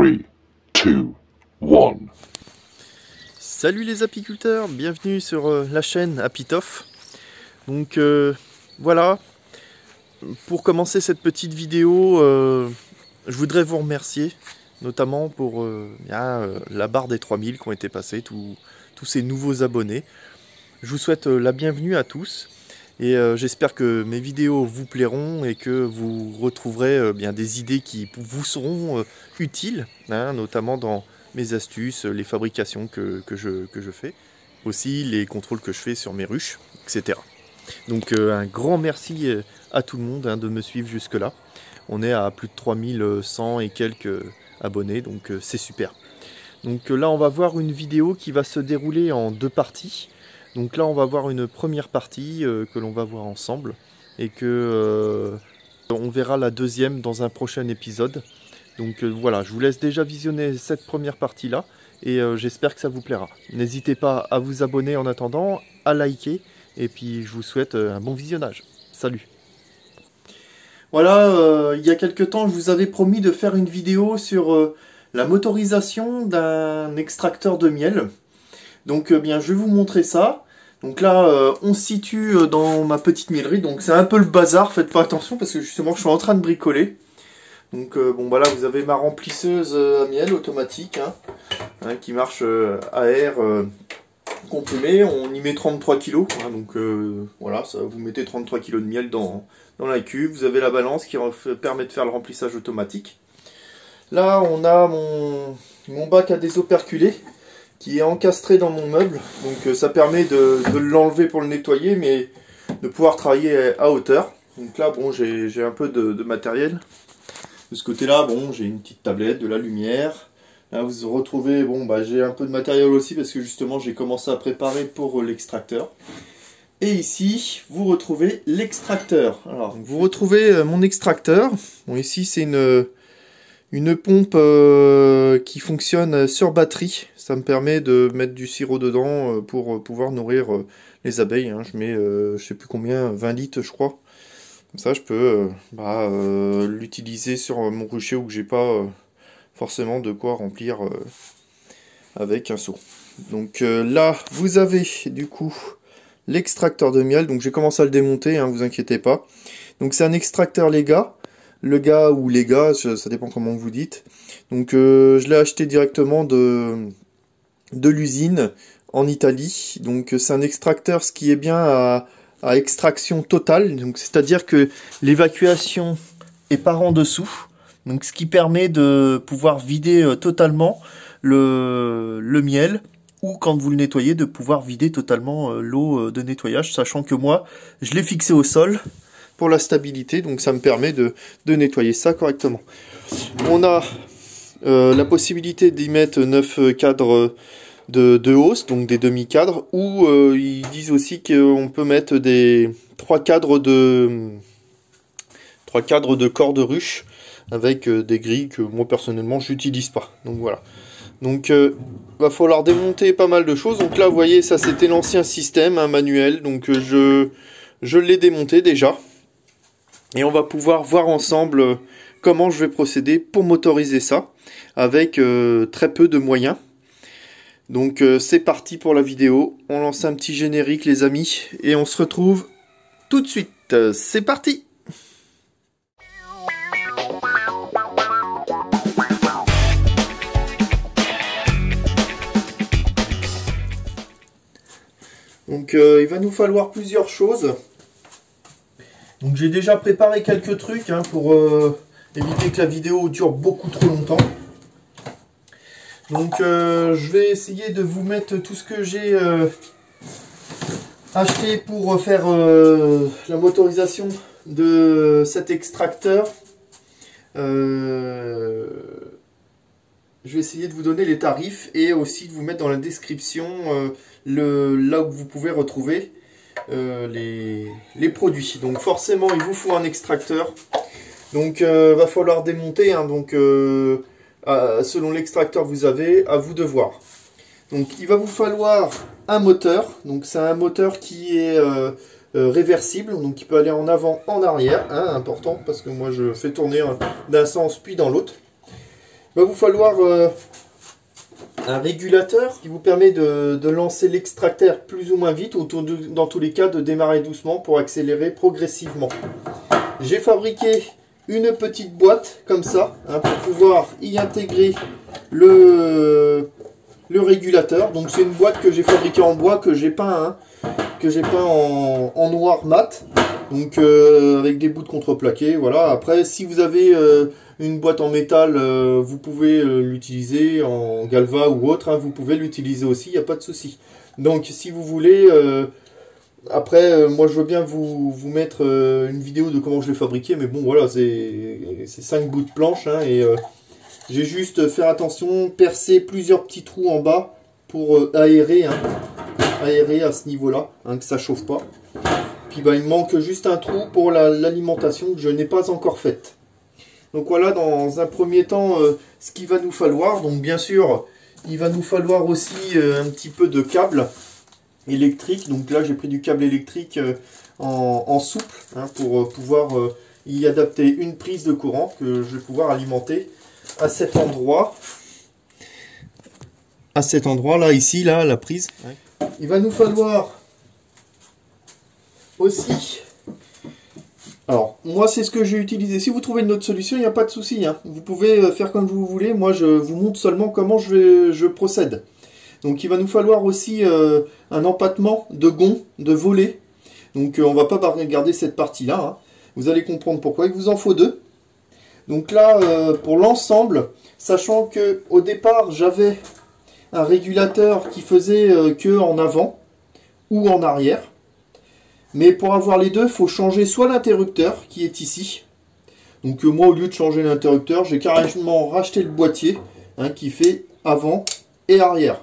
3, 2, 1. Salut les apiculteurs, bienvenue sur la chaîne Apitof. Donc voilà, pour commencer cette petite vidéo, je voudrais vous remercier, notamment pour la barre des 3000 qui ont été passés, tous ces nouveaux abonnés. Je vous souhaite la bienvenue à tous et j'espère que mes vidéos vous plairont et que vous retrouverez bien des idées qui vous seront utiles, hein, notamment dans mes astuces, les fabrications que je fais, aussi les contrôles que je fais sur mes ruches, etc. Donc un grand merci à tout le monde de me suivre jusque là. On est à plus de 3100 et quelques abonnés, donc c'est super. Donc là on va voir une vidéo qui va se dérouler en deux parties. Donc là on va voir une première partie que l'on va voir ensemble et que on verra la deuxième dans un prochain épisode. Donc voilà, je vous laisse déjà visionner cette première partie là et j'espère que ça vous plaira. N'hésitez pas à vous abonner en attendant, à liker et puis je vous souhaite un bon visionnage. Salut! Voilà, il y a quelques temps je vous avais promis de faire une vidéo sur la motorisation d'un extracteur de miel. Donc bien je vais vous montrer ça. Donc là on se situe dans ma petite mielerie, donc c'est un peu le bazar, faites pas attention parce que justement je suis en train de bricoler. Donc bon voilà, vous avez ma remplisseuse à miel automatique qui marche à air comprimé. On y met 33 kg, donc voilà, ça, vous mettez 33 kg de miel dans la cuve. Vous avez la balance qui permet de faire le remplissage automatique. Là on a mon bac à désoperculer qui est encastré dans mon meuble, donc ça permet de l'enlever pour le nettoyer, mais de pouvoir travailler à hauteur. Donc là bon, j'ai un peu de matériel. De ce côté-là, bon, j'ai une petite tablette, de la lumière. Là, vous retrouvez, bon, bah, j'ai un peu de matériel aussi parce que justement, j'ai commencé à préparer pour l'extracteur. Et ici, vous retrouvez l'extracteur. Alors, vous retrouvez mon extracteur. Bon, ici, c'est une pompe qui fonctionne sur batterie. Ça me permet de mettre du sirop dedans pour pouvoir nourrir les abeilles. Je mets, je sais plus combien, 20 litres, je crois. Comme ça, je peux l'utiliser sur mon rucher où j'ai pas forcément de quoi remplir avec un seau. Donc là, vous avez du coup l'extracteur de miel. Donc j'ai commencé à le démonter, vous inquiétez pas. Donc c'est un extracteur Lega. Le gars ou les gars, ça dépend comment vous dites. Donc je l'ai acheté directement de l'usine en Italie. Donc c'est un extracteur, ce qui est bien à extraction totale, donc c'est-à-dire que l'évacuation est par en dessous, donc ce qui permet de pouvoir vider totalement le miel, ou quand vous le nettoyez, de pouvoir vider totalement l'eau de nettoyage, sachant que moi, je l'ai fixé au sol pour la stabilité, donc ça me permet de nettoyer ça correctement. On a la possibilité d'y mettre 9 cadres de hausse, donc des demi-cadres, ou ils disent aussi qu'on peut mettre des 3 cadres de corps de ruche avec des grilles que moi personnellement j'utilise pas. Donc voilà. Donc va falloir démonter pas mal de choses. Donc là vous voyez, ça c'était l'ancien système manuel, donc je l'ai démonté déjà. Et on va pouvoir voir ensemble comment je vais procéder pour motoriser ça avec très peu de moyens. Donc c'est parti pour la vidéo, on lance un petit générique les amis, et on se retrouve tout de suite, c'est parti! Donc il va nous falloir plusieurs choses. Donc j'ai déjà préparé quelques trucs pour éviter que la vidéo dure beaucoup trop longtemps. Donc je vais essayer de vous mettre tout ce que j'ai acheté pour faire la motorisation de cet extracteur. Je vais essayer de vous donner les tarifs et aussi de vous mettre dans la description là où vous pouvez retrouver les produits. Donc forcément il vous faut un extracteur. Donc va falloir démonter, selon l'extracteur vous avez, à vous de voir. Donc il va vous falloir un moteur. Donc c'est un moteur qui est réversible, donc il peut aller en avant, en arrière, important parce que moi je fais tourner d'un sens puis dans l'autre. va vous falloir un régulateur qui vous permet de lancer l'extracteur plus ou moins vite, ou dans tous les cas de démarrer doucement pour accélérer progressivement. J'ai fabriqué une petite boîte comme ça, hein, pour pouvoir y intégrer le régulateur. Donc c'est une boîte que j'ai fabriquée en bois, que j'ai peint, hein, en noir mat, donc avec des bouts de contreplaqué. Voilà. Après, si vous avez une boîte en métal, vous pouvez l'utiliser en galva ou autre, hein, vous pouvez l'utiliser aussi, il n'y a pas de souci. Donc si vous voulez, après moi je veux bien vous mettre une vidéo de comment je l'ai fabriqué, mais bon voilà, c'est 5 bouts de planche, hein, et j'ai juste faire attention, percer plusieurs petits trous en bas pour aérer, hein, aérer à ce niveau-là, hein, que ça chauffe pas. Puis bah, il me manque juste un trou pour l'alimentation que je n'ai pas encore faite. Donc voilà, dans un premier temps, ce qu'il va nous falloir. Donc bien sûr, il va nous falloir aussi un petit peu de câble électrique. Donc là, j'ai pris du câble électrique en souple, hein, pour pouvoir y adapter une prise de courant que je vais pouvoir alimenter à cet endroit. À cet endroit là, ici, là, la prise. Ouais. Il va nous falloir aussi... Alors, moi, c'est ce que j'ai utilisé. Si vous trouvez une autre solution, il n'y a pas de souci, hein. Vous pouvez faire comme vous voulez. Moi, je vous montre seulement comment je procède. Donc, il va nous falloir aussi un empattement de gonds, de volets. Donc, on va pas regarder cette partie-là, hein. Vous allez comprendre pourquoi. Il vous en faut 2. Donc là, pour l'ensemble, sachant que au départ, j'avais un régulateur qui faisait que en avant ou en arrière. Mais pour avoir les deux, il faut changer soit l'interrupteur qui est ici. Donc moi, au lieu de changer l'interrupteur, j'ai carrément racheté le boîtier, hein, qui fait avant et arrière.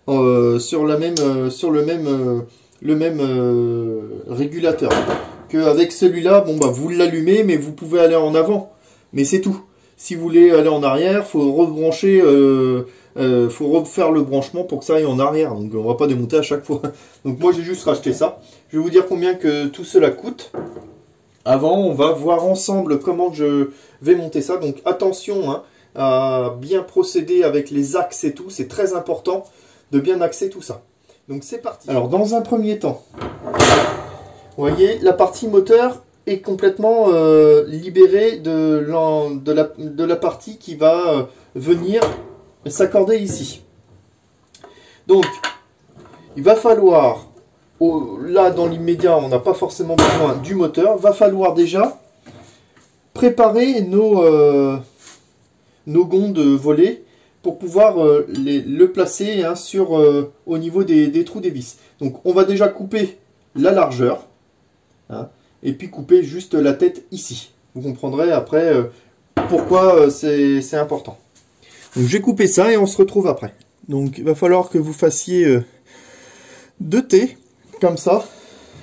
Sur le même régulateur. Qu'avec celui-là, bon bah vous l'allumez, mais vous pouvez aller en avant. Mais c'est tout. Si vous voulez aller en arrière, il faut rebrancher, faut refaire le branchement pour que ça aille en arrière. Donc on va pas démonter à chaque fois. Donc moi j'ai juste racheté ça. Je vais vous dire combien que tout cela coûte. Avant, on va voir ensemble comment je vais monter ça. Donc attention, hein, à bien procéder avec les axes et tout. C'est très important de bien axer tout ça. Donc c'est parti. Alors dans un premier temps, vous voyez, la partie moteur est complètement libérée de la partie qui va venir s'accorder ici. Donc, il va falloir, là dans l'immédiat, on n'a pas forcément besoin du moteur, va falloir déjà préparer nos gonds de volet pour pouvoir le placer, hein, au niveau des trous des vis. Donc, on va déjà couper la largeur, hein, et puis couper juste la tête ici. Vous comprendrez après pourquoi c'est important. Donc j'ai coupé ça et on se retrouve après. Donc il va falloir que vous fassiez 2 T, comme ça,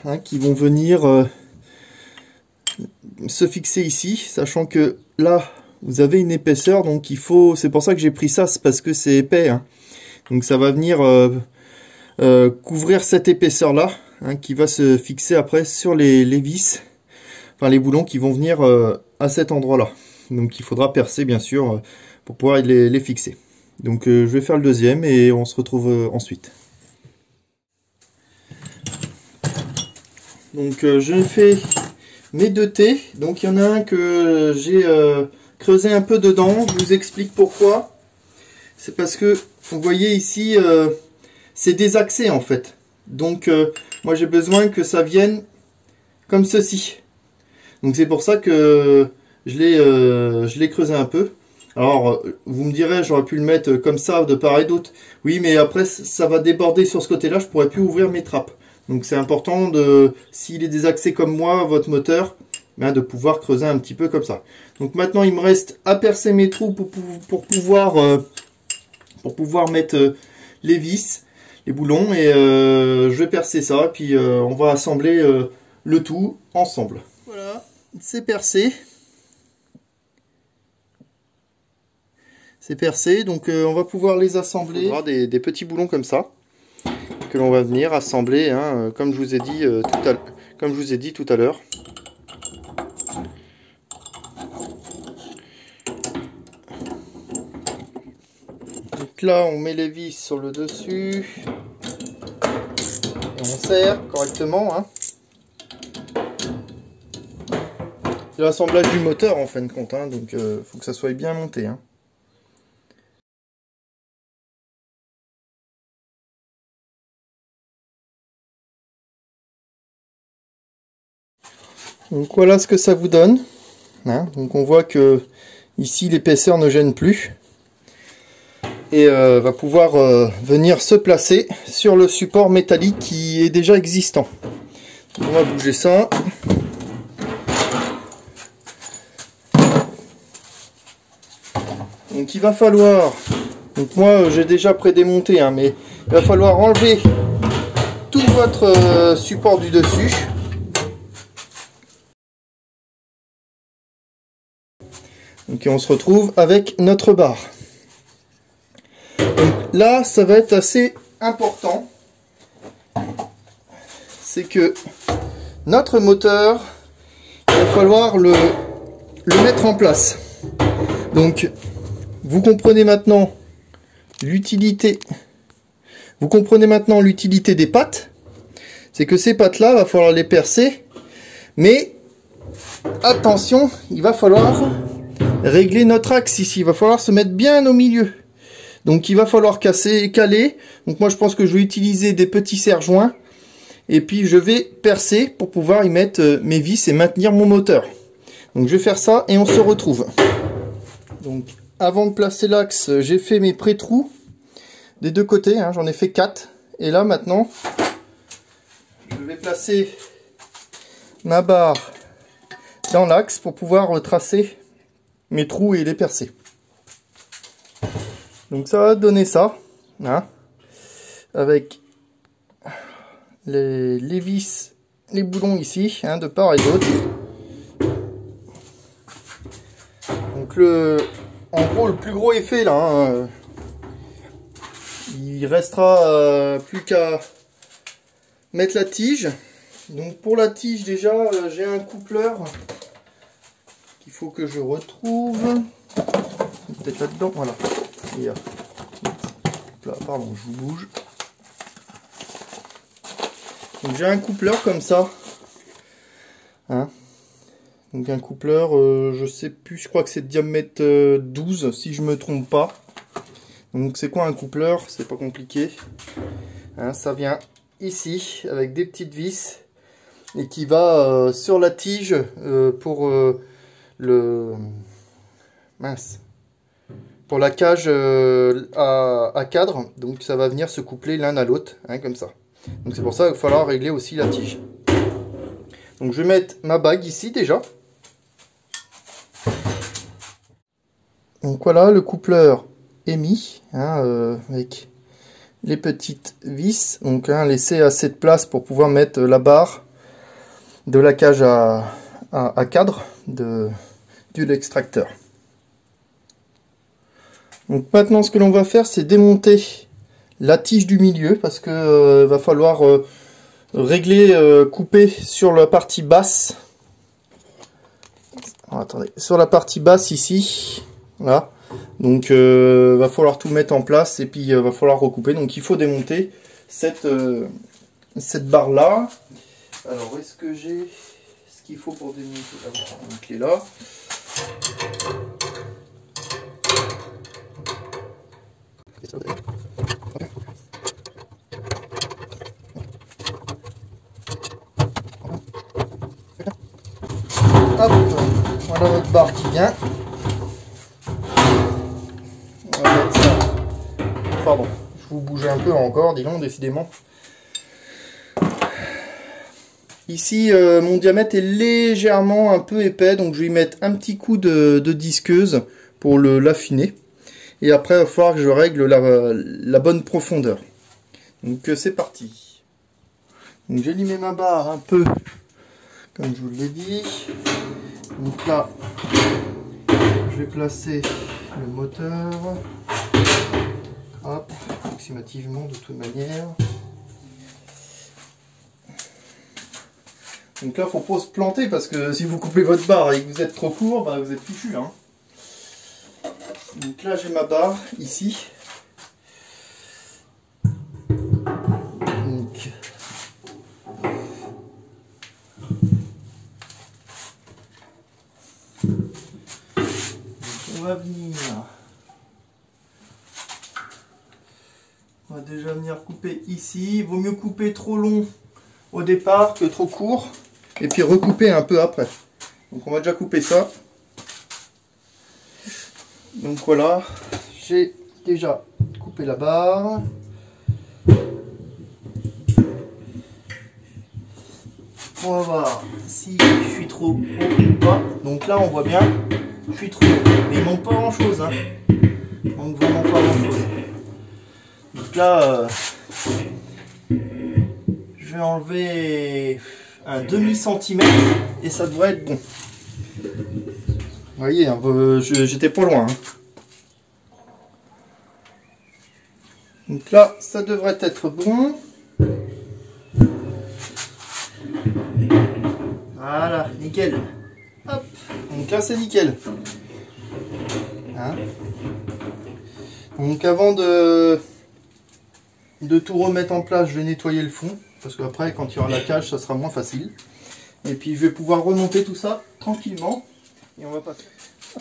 hein, qui vont venir se fixer ici, sachant que là, vous avez une épaisseur, donc il faut... C'est pour ça que j'ai pris ça, c'est parce que c'est épais, hein. Donc ça va venir couvrir cette épaisseur-là, hein, qui va se fixer après sur les vis, enfin les boulons qui vont venir à cet endroit-là. Donc il faudra percer, bien sûr, pour pouvoir les fixer. Donc je vais faire le deuxième et on se retrouve ensuite. Donc j'ai fait mes 2 T. Donc il y en a un que j'ai creusé un peu dedans. Je vous explique pourquoi. C'est parce que vous voyez ici, c'est désaxé en fait. Donc moi j'ai besoin que ça vienne comme ceci. Donc c'est pour ça que je l'ai creusé un peu. Alors vous me direz, j'aurais pu le mettre comme ça de part et d'autre. Oui, mais après ça va déborder sur ce côté-là, je pourrais plus ouvrir mes trappes. Donc c'est important de, s'il est désaxé comme moi, votre moteur, ben, de pouvoir creuser un petit peu comme ça. Donc maintenant il me reste à percer mes trous pour pouvoir mettre les vis, les boulons, et je vais percer ça, puis on va assembler le tout ensemble. Voilà, c'est percé. C'est percé, donc on va pouvoir les assembler. On aura des petits boulons comme ça, que l'on va venir assembler, hein, comme je vous ai dit tout à l'heure. Donc là, on met les vis sur le dessus. Et on serre correctement. Hein. C'est l'assemblage du moteur en fin de compte. Hein, donc faut que ça soit bien monté. Hein. Donc voilà ce que ça vous donne. Hein, donc on voit que ici l'épaisseur ne gêne plus. Et va pouvoir venir se placer sur le support métallique qui est déjà existant. On va bouger ça. Donc il va falloir, donc moi j'ai déjà prédémonté, hein, mais il va falloir enlever tout votre support du dessus. Donc et on se retrouve avec notre barre. Donc là, ça va être assez important. C'est que notre moteur, il va falloir le mettre en place. Donc, vous comprenez maintenant l'utilité. Vous comprenez maintenant l'utilité des pattes. C'est que ces pattes-là, il va falloir les percer. Mais attention, il va falloir régler notre axe ici. Il va falloir se mettre bien au milieu. Donc il va falloir caler. Donc moi je pense que je vais utiliser des petits serre-joints. Et puis je vais percer pour pouvoir y mettre mes vis et maintenir mon moteur. Donc je vais faire ça et on se retrouve. Donc avant de placer l'axe, j'ai fait mes pré-trous des deux côtés. Hein, j'en ai fait 4. Et là maintenant, je vais placer ma barre dans l'axe pour pouvoir tracer mes trous et les percer. Donc ça va donner ça, hein, avec les vis, les boulons ici, hein, de part et d'autre. Donc en gros le plus gros est fait là. Hein, il restera plus qu'à mettre la tige. Donc pour la tige déjà j'ai un coupleur qu'il faut que je retrouve. Peut-être là-dedans, voilà. Et, là, pardon, je vous bouge. Donc j'ai un coupleur comme ça. Hein. Donc un coupleur, je sais plus, je crois que c'est de diamètre 12 si je me trompe pas. Donc c'est quoi un coupleur? C'est pas compliqué. Hein, ça vient ici avec des petites vis et qui va sur la tige pour le mince. Pour la cage à cadre, donc ça va venir se coupler l'un à l'autre, hein, comme ça. Donc c'est pour ça qu'il va falloir régler aussi la tige. Donc je vais mettre ma bague ici déjà. Donc voilà, le coupleur est mis, hein, avec les petites vis. Donc hein, laisser assez de place pour pouvoir mettre la barre de la cage à cadre de l'extracteur. Donc maintenant ce que l'on va faire, c'est démonter la tige du milieu parce que va falloir régler, couper sur la partie basse. Alors, attendez, sur la partie basse ici, là. Donc va falloir tout mettre en place et puis va falloir recouper. Donc il faut démonter cette barre là. Alors est-ce que j'ai ce qu'il faut pour démonter? Une clé là. Hop, voilà votre barre qui vient. On va mettre ça. Pardon, je vous bouge un peu encore, dis donc, décidément. Ici, mon diamètre est légèrement un peu épais, donc je vais y mettre un petit coup de disqueuse pour l'affiner. Et après, il va falloir que je règle la bonne profondeur. Donc c'est parti. J'ai limé ma barre un peu, comme je vous l'ai dit. Donc là, je vais placer le moteur. Hop, approximativement de toute manière. Donc là, il ne faut pas se planter parce que si vous coupez votre barre et que vous êtes trop court, bah, vous êtes fichu. Hein. Donc là, j'ai ma barre ici. va venir... On va déjà venir couper ici. Il vaut mieux couper trop long au départ que trop court. Et puis recouper un peu après. Donc on va déjà couper ça. Donc voilà, j'ai déjà coupé la barre. On va voir si je suis trop haut ou pas. Donc là on voit bien, je suis trop haut. Mais il manque pas grand chose. Hein. Il manque vraiment pas grand chose. Donc là, je vais enlever un demi-centimètre et ça devrait être bon. Vous voyez, j'étais pas loin. Hein. Donc là, ça devrait être bon. Voilà, nickel. Hop. Donc là, c'est nickel. Hein? Donc avant de tout remettre en place, je vais nettoyer le fond. Parce qu'après, quand il y aura la cage, ça sera moins facile. Et puis, je vais pouvoir remonter tout ça tranquillement. Et on va passer.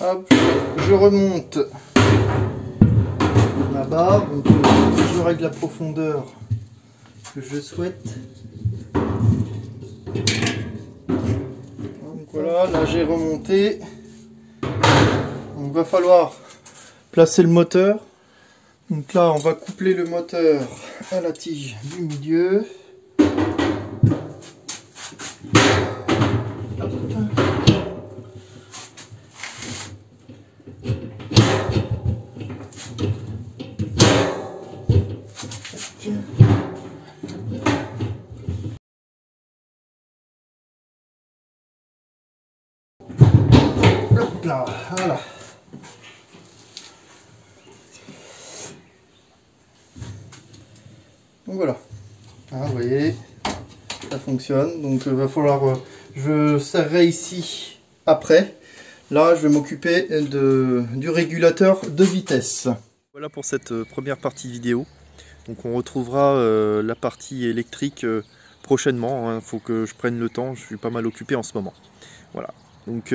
Hop, je remonte ma barre. Donc, je règle la profondeur que je souhaite. Donc voilà, là j'ai remonté. Donc, il va falloir placer le moteur. Donc là, on va coupler le moteur à la tige du milieu. Hop. Hop là, voilà. Donc voilà, ah, vous voyez, ça fonctionne. Donc il va falloir, je serrerai ici après. Là, je vais m'occuper du régulateur de vitesse. Voilà pour cette première partie vidéo. Donc on retrouvera la partie électrique prochainement. Il faut que je prenne le temps, je suis pas mal occupé en ce moment. Voilà, donc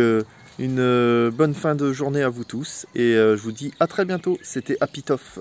une bonne fin de journée à vous tous. Et je vous dis à très bientôt, c'était Happy Toff.